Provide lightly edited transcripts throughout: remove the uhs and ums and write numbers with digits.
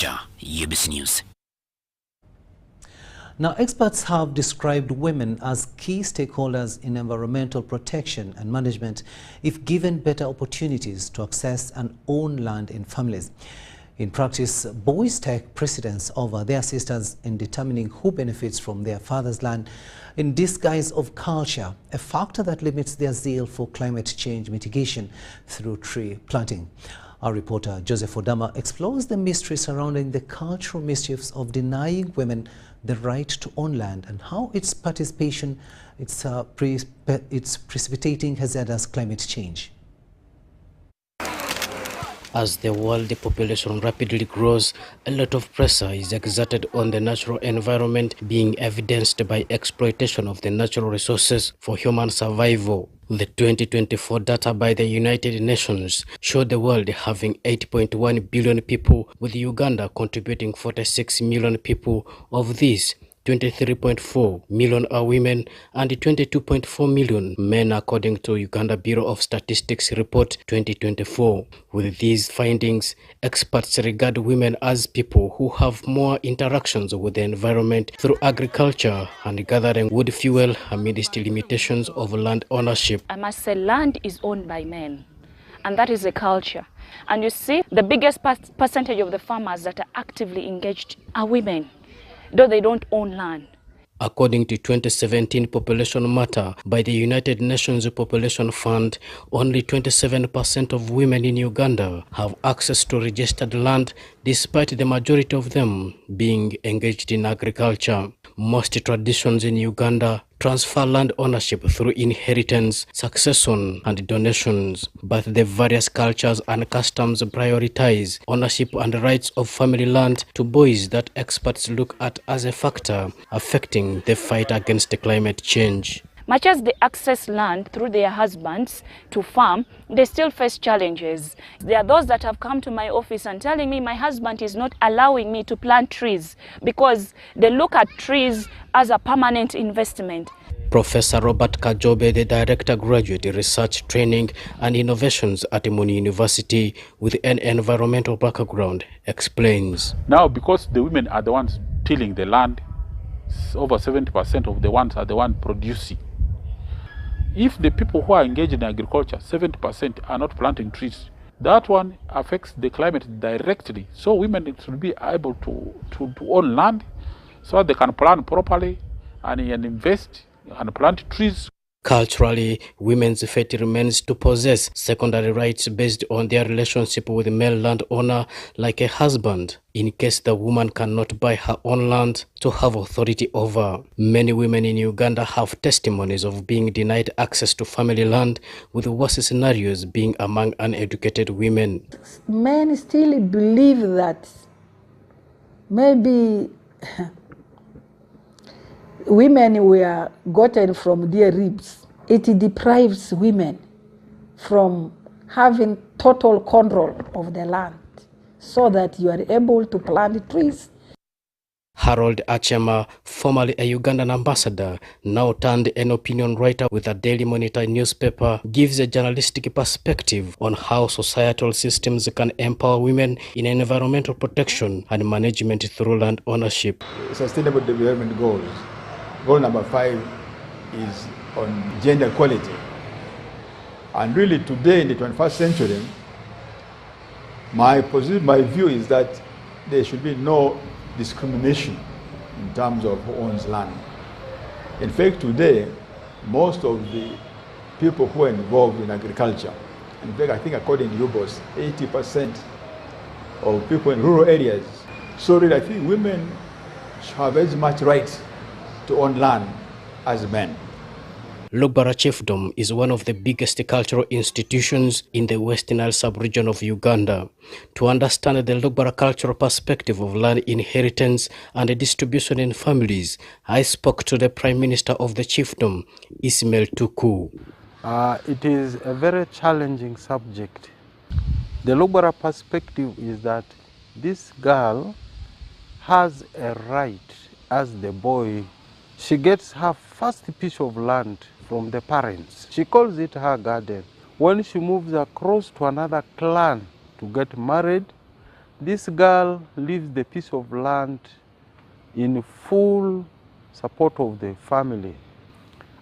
UBC News. Now, experts have described women as key stakeholders in environmental protection and management if given better opportunities to access and own land in families. In practice, boys take precedence over their sisters in determining who benefits from their father's land in disguise of culture, a factor that limits their zeal for climate change mitigation through tree planting. Our reporter Joseph Odama explores the mystery surrounding the cultural mischiefs of denying women the right to own land and how its participation is precipitating hazardous climate change. As the world population rapidly grows, a lot of pressure is exerted on the natural environment, being evidenced by exploitation of the natural resources for human survival. The 2024 data by the United Nations showed the world having 8.1 billion people, with Uganda contributing 46 million people. Of these, 23.4 million are women and 22.4 million men, according to Uganda Bureau of Statistics Report 2024. With these findings, experts regard women as people who have more interactions with the environment through agriculture and gathering wood fuel amidst limitations of land ownership. I must say land is owned by men, and that is a culture. And you see, the biggest percentage of the farmers that are actively engaged are women, though they don't own land. According to 2017 Population Matter by the United Nations Population Fund, only 27% of women in Uganda have access to registered land, despite the majority of them being engaged in agriculture. Most traditions in Uganda transfer land ownership through inheritance, succession, and donations, but the various cultures and customs prioritize ownership and rights of family land to boys that experts look at as a factor affecting the fight against climate change. Much as they access land through their husbands to farm, they still face challenges. There are those that have come to my office and telling me my husband is not allowing me to plant trees because they look at trees as a permanent investment. Professor Robert Kajobe, the Director Graduate Research Training and Innovations at Muni University with an environmental background, explains. Now, because the women are the ones tilling the land, over 70% of the ones are the ones producing. If the people who are engaged in agriculture, 70% are not planting trees, that one affects the climate directly. So women should be able to own land so they can plan properly and invest and plant trees. Culturally, women's fate remains to possess secondary rights based on their relationship with the male landowner, like a husband, in case the woman cannot buy her own land to have authority over. Many women in Uganda have testimonies of being denied access to family land, with worse scenarios being among uneducated women. Men still believe that maybe women were gotten from their ribs. It deprives women from having total control of the land so that you are able to plant trees. Harold Achema, formerly a Ugandan ambassador, now turned an opinion writer with a Daily Monitor newspaper, gives a journalistic perspective on how societal systems can empower women in environmental protection and management through land ownership. Sustainable Development Goals. Goal number 5 is on gender equality. And really today in the 21st century, my view is that there should be no discrimination in terms of who owns land. In fact, today, most of the people who are involved in agriculture, in fact, I think according to UBC, 80% of people in rural areas. So really, I think women should have as much right to own land as men. Lugbara Chiefdom is one of the biggest cultural institutions in the Western Nile sub-region of Uganda. To understand the Lugbara cultural perspective of land inheritance and distribution in families, I spoke to the Prime Minister of the Chiefdom, Ismail Tuku. It is a very challenging subject. The Lugbara perspective is that this girl has a right as the boy. She gets her first piece of land from the parents. She calls it her garden. When she moves across to another clan to get married, This girl leaves the piece of land in full support of the family.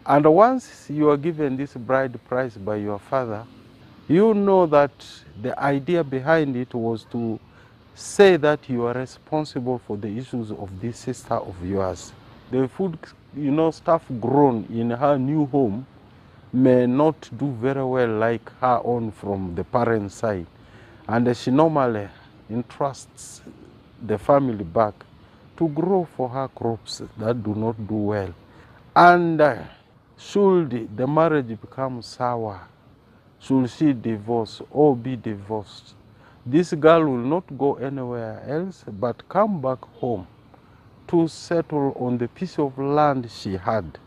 And once you are given this bride price by your father, you know that the idea behind it was to say that you are responsible for the issues of this sister of yours. The food, stuff grown in her new home may not do very well like her own from the parent side. And she normally entrusts the family back to grow for her crops that do not do well. And should the marriage become sour, should she divorce or be divorced, this girl will not go anywhere else but come back home to settle on the piece of land she had.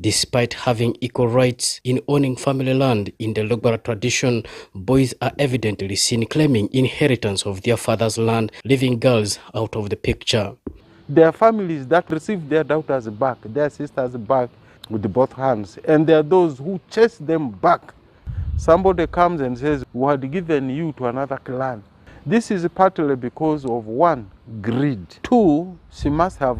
Despite having equal rights in owning family land in the Lugbara tradition, boys are evidently seen claiming inheritance of their father's land, leaving girls out of the picture. There are families that receive their daughters back, their sisters back with both hands, and there are those who chase them back. Somebody comes and says, "We had given you to another clan." This is partly because of one, greed. Two, she must have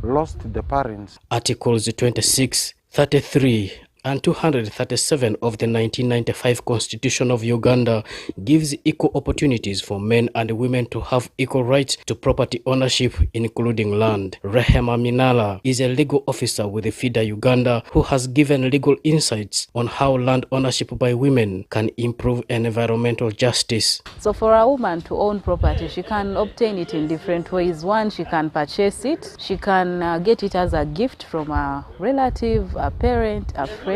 lost the parents. Articles 26, 33 and 237 of the 1995 Constitution of Uganda gives equal opportunities for men and women to have equal rights to property ownership, including land. Rehema Minala is a legal officer with the FIDA Uganda who has given legal insights on how land ownership by women can improve environmental justice. So for a woman to own property, she can obtain it in different ways. One, she can purchase it. She can get it as a gift from a relative, a parent, a friend.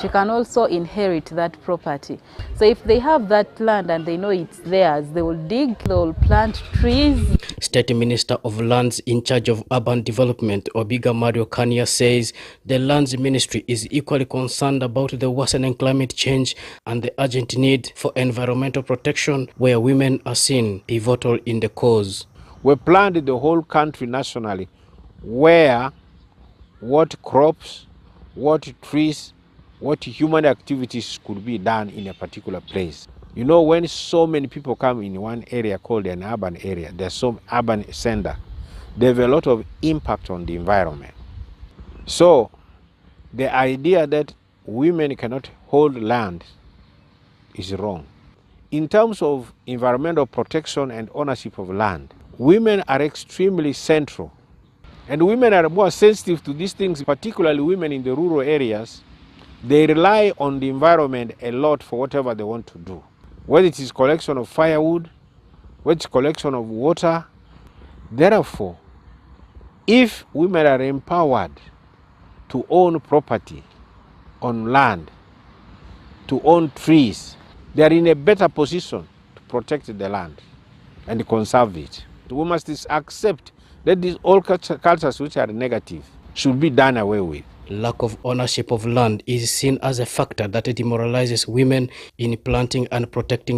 She can also inherit that property. So if they have that land and they know it's theirs, they will dig, they will plant trees. State Minister of Lands in charge of urban development, Obiga Mario Kania, says the Lands Ministry is equally concerned about the worsening climate change and the urgent need for environmental protection, where women are seen pivotal in the cause. We planned the whole country nationally where what crops, what trees, what human activities could be done in a particular place. You know, when so many people come in one area called an urban area, there's some urban center, they have a lot of impact on the environment. So the idea that women cannot hold land is wrong. In terms of environmental protection and ownership of land, women are extremely central. And women are more sensitive to these things, particularly women in the rural areas. They rely on the environment a lot for whatever they want to do. Whether it is collection of firewood, whether it's collection of water. Therefore, if women are empowered to own property on land, to own trees, they are in a better position to protect the land and conserve it. We must accept that these all cultures which are negative should be done away with. Lack of ownership of land is seen as a factor that demoralizes women in planting and protecting